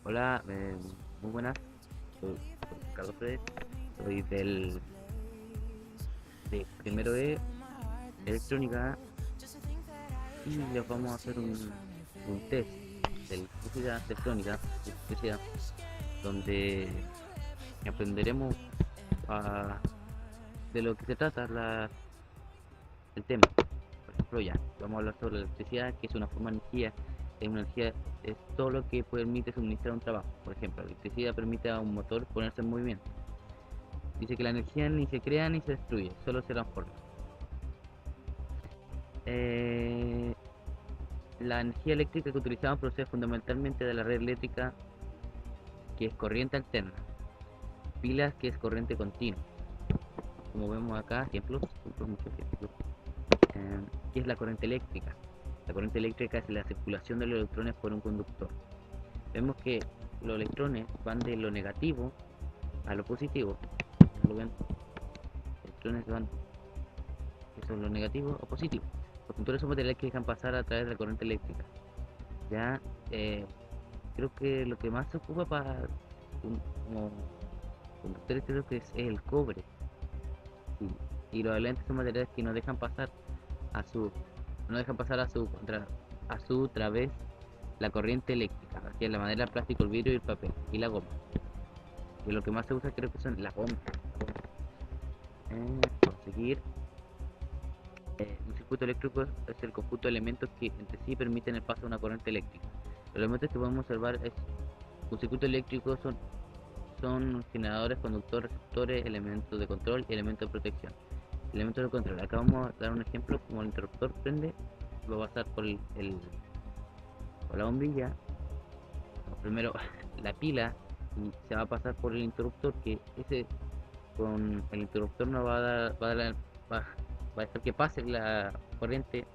Hola, muy buenas, soy Ricardo Pérez, soy de primero de electrónica y les vamos a hacer un test de electricidad electrónica, electricidad, donde aprenderemos de lo que se trata el tema. Por ejemplo, ya, vamos a hablar sobre la electricidad, que es una forma de energía. Una energía es todo lo que permite suministrar un trabajo. Por ejemplo, la electricidad permite a un motor ponerse en movimiento. Dice que la energía ni se crea ni se destruye, solo se transforma. Eh, la energía eléctrica que utilizamos procede fundamentalmente de la red eléctrica, que es corriente alterna, pilas, que es corriente continua. Como vemos acá, muchos ejemplos. ¿Qué es la corriente eléctrica? La corriente eléctrica es la circulación de los electrones por un conductor. Vemos que los electrones van de lo negativo a lo positivo. ¿Lo ven? Los electrones van de lo negativo o positivo. Los conductores son materiales que dejan pasar a través de la corriente eléctrica. Ya, creo que lo que más se ocupa como conductores creo que es el cobre. Sí. Y los elementos son materiales que no dejan pasar a su no dejan pasar a su través la corriente eléctrica, que es la madera, el plástico, el vidrio y el papel y la goma. Y lo que más se usa creo que son las gomas. Conseguir un circuito eléctrico es el conjunto de elementos que entre sí permiten el paso de una corriente eléctrica. Los elementos que podemos observar es un circuito eléctrico son generadores, conductores, receptores, elementos de control y elementos de protección. Elementos de control. Acá vamos a dar un ejemplo. Como el interruptor prende, lo va a pasar por la bombilla, primero la pila, y se va a pasar por el interruptor, que ese con el interruptor no va a dar, va a hacer que pase la corriente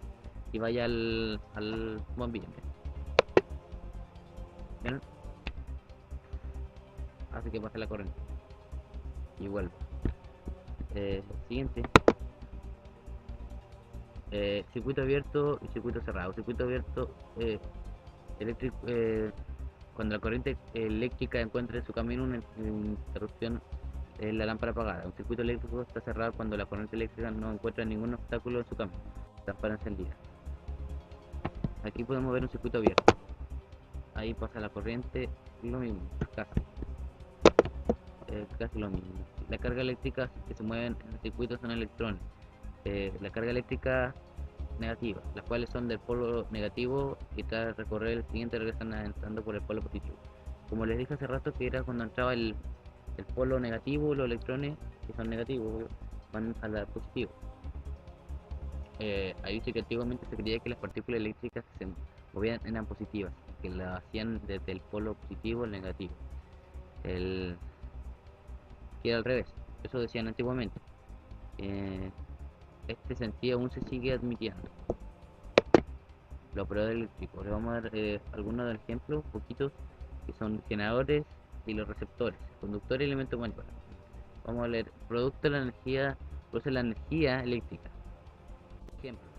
y vaya al bombilla. ¿Ven? Hace que pase la corriente y vuelve. Siguiente. Circuito abierto y circuito cerrado. Circuito abierto eléctrico, cuando la corriente eléctrica encuentra en su camino una interrupción, la lámpara apagada. Un circuito eléctrico está cerrado cuando la corriente eléctrica no encuentra ningún obstáculo en su camino. Lámpara encendida. Aquí podemos ver un circuito abierto. Ahí pasa la corriente, lo mismo, casi lo mismo. La carga eléctrica que se mueven en el circuito son electrones. La carga eléctrica negativa, las cuales son del polo negativo y tras recorrer el siguiente regresan entrando por el polo positivo. Como les dije hace rato, que era cuando entraba el polo negativo, los electrones que son negativos van a la positivo. Ahí dice que antiguamente se creía que las partículas eléctricas que se movían eran positivas, que lo hacían desde el polo positivo al negativo, que era al revés, eso decían antiguamente. Este sentido aún se sigue admitiendo. Los operadores eléctricos, le vamos a dar algunos de los ejemplos, poquitos, que son generadores y los receptores, conductores y elementos manipuladores. Vamos a leer: producto de la energía, produce la energía eléctrica. Ejemplos: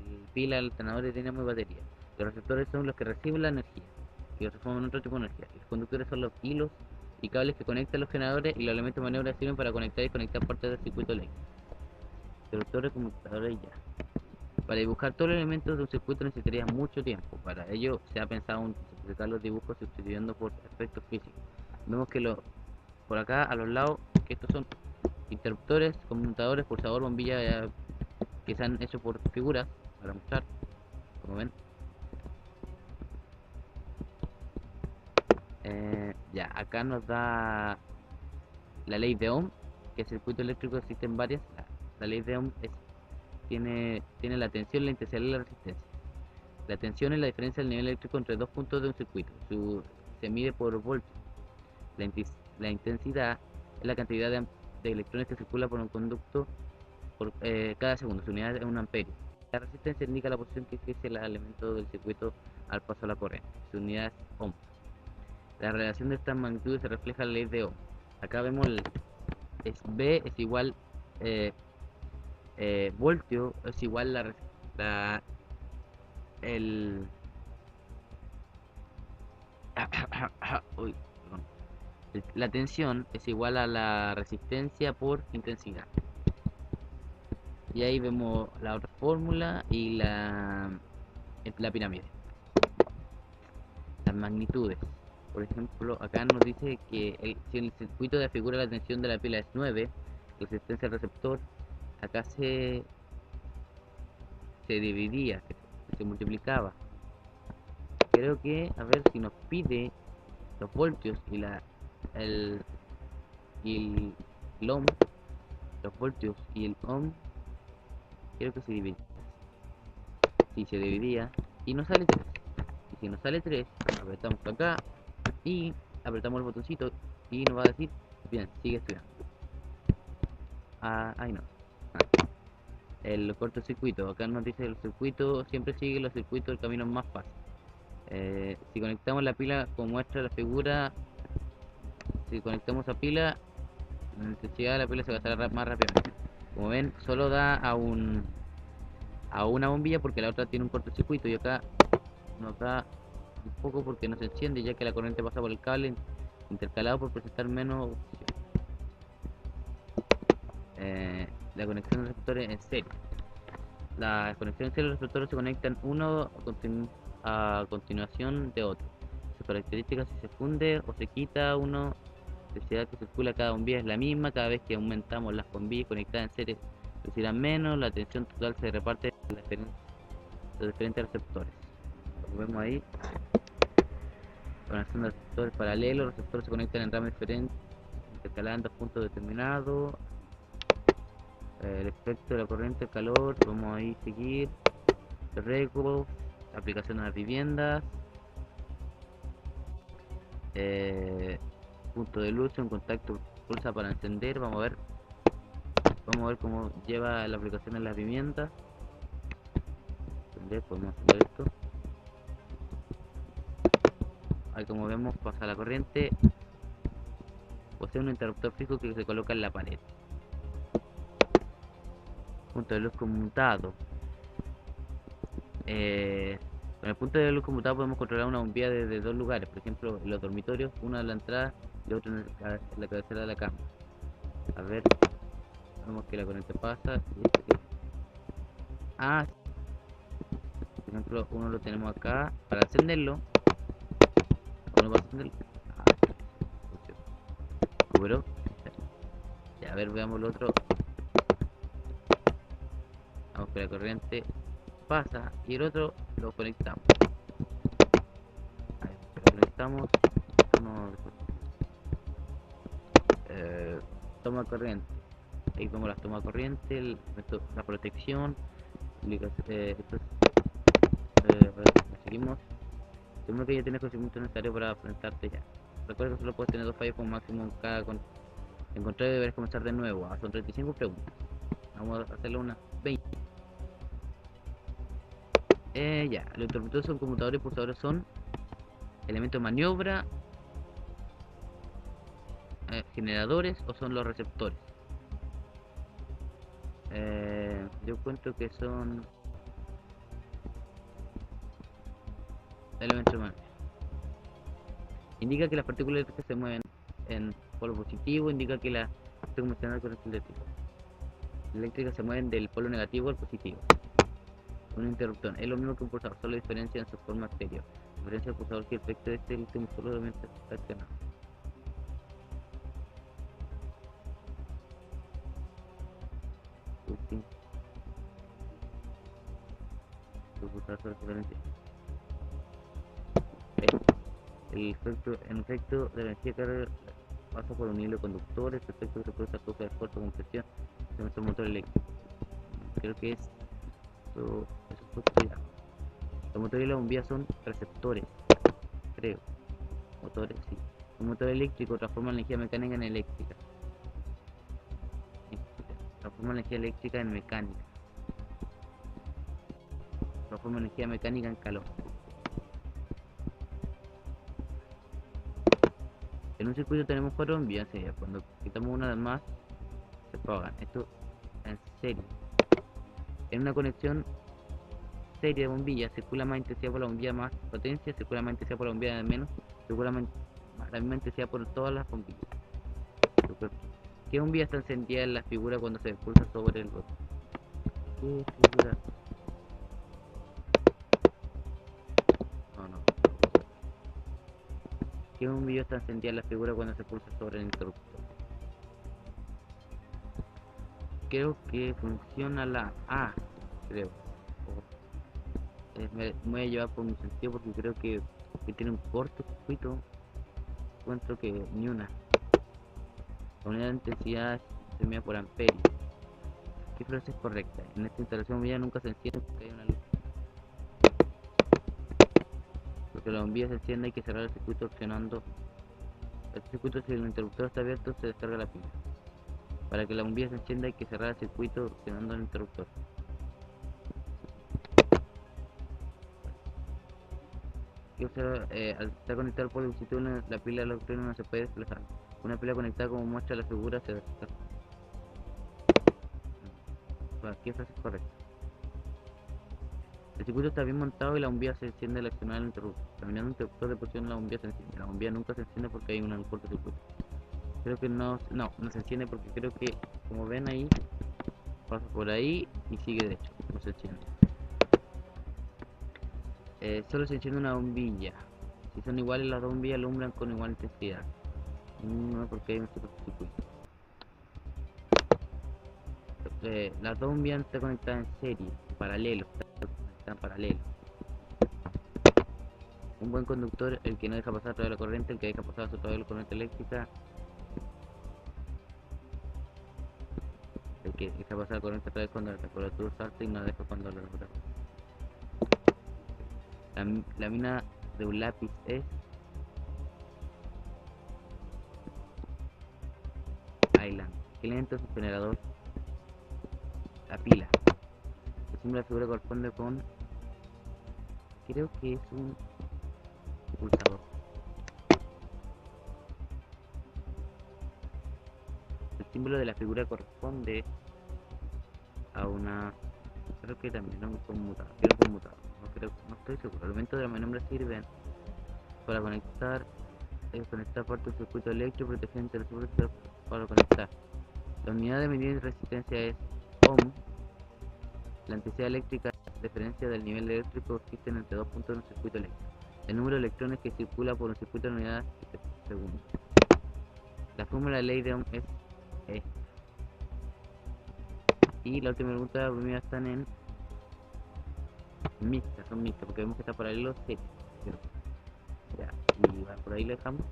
el pila, alternador de dinamo y batería. Los receptores son los que reciben la energía y transforman en otro tipo de energía. Los conductores son los hilos y cables que conectan los generadores, y los elementos de maniobra sirven para conectar y desconectar partes del circuito eléctrico. Interruptores, conmutadores y ya. Para dibujar todos los elementos de un circuito necesitaría mucho tiempo. Para ello se ha pensado en simplificar los dibujos sustituyendo por efectos físicos. Vemos que por acá a los lados, que estos son interruptores, conmutadores, pulsador, bombilla, que se han hecho por figuras para mostrar, como ven. Ya, acá nos da la ley de Ohm, que el circuito eléctrico existen varias. La ley de Ohm tiene la tensión, la intensidad y la resistencia. La tensión es la diferencia del nivel eléctrico entre dos puntos de un circuito. Se mide por voltios. La intensidad es la cantidad de electrones que circula por un conducto por cada segundo. Su unidad es un amperio. La resistencia indica la posición que ejerce el elemento del circuito al paso de la corriente. Su unidad es ohm. La relación de estas magnitudes se refleja en la ley de Ohm. Acá vemos B es igual eh, voltio es igual la el uy, perdón. La tensión es igual a la resistencia por intensidad. Y ahí vemos la otra fórmula y la pirámide. Las magnitudes. Por ejemplo, acá nos dice que si el circuito de figura la tensión de la pila es 9, la resistencia al receptor, acá se dividía, se multiplicaba. Creo que, a ver si nos pide los voltios el, y el ohm, los voltios y el ohm, creo que se divide. Si se dividía y nos sale 3. Y si nos sale 3, apretamos acá y apretamos el botoncito y nos va a decir, bien, sigue estudiando. Ahí no. El cortocircuito, acá nos dice el circuito, siempre sigue los circuitos, el camino más fácil. Si conectamos la pila como muestra la figura, si conectamos a pila, la intensidad de la pila se gastará más rápidamente. Como ven, solo da a una bombilla porque la otra tiene un cortocircuito y acá nos da un poco porque no se enciende ya que la corriente pasa por el cable intercalado por presentar menos oposición. La conexión de receptores en serie. Las conexiones en serie de los receptores se conectan uno a continuación de otro. Sus características si se funde o se quita uno, la velocidad que circula cada bombilla es la misma, cada vez que aumentamos las bombillas conectadas en serie recibirán menos, la tensión total se reparte en los diferentes receptores. Como vemos ahí, conexión de receptores paralelos, los receptores se conectan en ramas diferentes, intercaladas en dos puntos determinados. El efecto de la corriente, el calor, vamos ahí a seguir, el riesgo, aplicación a las viviendas, punto de luz, un contacto pulsa para encender, vamos a ver cómo lleva la aplicación en las viviendas. Podemos encender esto. Ahí como vemos pasa la corriente, posee un interruptor fijo que se coloca en la pared. Punto de luz conmutado. Con el punto de luz conmutado podemos controlar una bombilla desde dos lugares, por ejemplo en los dormitorios, una en la entrada y otro en la cabecera de la cama. A ver, vemos que la corriente pasa por ejemplo uno lo tenemos acá para encenderlo. Uno para encenderlo. Pero ya, a ver, veamos el otro. Vamos que la corriente pasa y el otro lo conectamos. Ahí, lo conectamos. Toma corriente. Ahí vemos las tomas corriente, la protección. Seguimos. Seguro que ya tienes conocimiento necesario para enfrentarte ya. Recuerda que solo puedes tener dos fallos como máximo en cada en contrario deberás comenzar de nuevo. Son 35 preguntas. Vamos a hacerle unas 20. Ya, los interruptores son conmutadores y pulsadores son elementos de maniobra, generadores o son los receptores. Yo cuento que son elementos de maniobra. Indica que las partículas eléctricas se mueven en polo positivo, indica que la convencional corriente eléctrica se mueven del polo negativo al positivo. Un interruptor es lo mismo que un pulsador, solo diferencia en su forma exterior. La diferencia del pulsador que el efecto de este último solamente está accionado. El efecto, en efecto, de la energía carga pasa por un hilo conductor. Este efecto se produce a causa de esfuerzo de compresión de nuestro motor eléctrico. Creo que eso fue estudiado. Los motores y la bombilla son receptores, creo. Motores, sí. Un motor eléctrico transforma la energía mecánica en eléctrica. Transforma la energía eléctrica en mecánica. Transforma la energía mecánica en calor. En un circuito tenemos 4 bombillas, cuando quitamos una de más, se apagan. Esto en serie. En una conexión serie de bombillas, circula más intensidad por la bombilla más potencia, circula más intensidad por la bombilla de menos, circula más la misma intensidad por todas las bombillas. ¿Qué bombilla está encendida en la figura cuando se pulsa sobre el botón? ¿Qué figura? No. ¿Qué bombilla está encendida en la figura cuando se pulsa sobre el interruptor? Creo que funciona la A, creo. Me voy a llevar por mi sentido porque creo que tiene un cortocircuito. Encuentro que ni una. La unidad de intensidad se mide por amperio. ¿Qué frase es correcta? En esta instalación bombilla nunca se enciende porque hay una luz. Porque la bombilla se enciende hay que cerrar el circuito accionando el circuito. Si el interruptor está abierto se descarga la pila. Para que la bombilla se encienda hay que cerrar el circuito accionando el interruptor. Al estar conectado por el dispositivo la pila electrónica no se puede desplazar. Una pila conectada como muestra la figura se descarga. ¿Qué frase es correcta? El circuito está bien montado y la bombilla se enciende al accionar el interruptor. Terminando el interruptor de posición la bombilla se enciende. La bombilla nunca se enciende porque hay un cortocircuito. Creo que no se enciende porque creo que, como ven ahí, pasa por ahí y sigue derecho, no se enciende. Solo se enciende una bombilla. Si son iguales las dos bombillas alumbran con igual intensidad. No, porque hay un cortocircuito. Las dos bombillas están conectadas en serie, en paralelo, están paralelas. Un buen conductor, el que no deja pasar a través de la corriente, el que deja pasar a través de la corriente eléctrica, el que deja pasar la corriente a través cuando la temperatura salta y no deja cuando la temperatura. La mina de un lápiz es Island. ¿Qué elemento es un generador? La pila. El símbolo de la figura corresponde con, creo que es un pulsador. El símbolo de la figura corresponde a una, creo que también a un conmutador. No estoy seguro. Los elementos de la maniobra sirven para conectar parte del circuito eléctrico protegiendo el circuito para conectar. La unidad de medida de resistencia es ohm. La intensidad eléctrica es la diferencia del nivel eléctrico que existen entre dos puntos de un circuito eléctrico. El número de electrones que circula por un circuito en unidades de segundo. La fórmula de ley de Ohm es E. Y la última pregunta, primero están en mixtas, son mixtas, porque vemos que está paralelo C. Ya, y por ahí lo dejamos.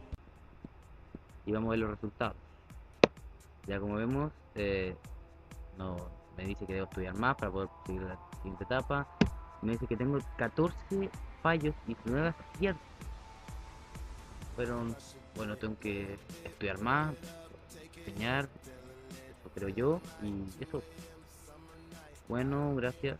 Y vamos a ver los resultados. Ya como vemos, no me dice que debo estudiar más para poder seguir la siguiente etapa. Me dice que tengo 14 fallos y 9 aciertos. Fueron, bueno, tengo que estudiar más, enseñar, eso creo yo, y eso. Bueno, gracias.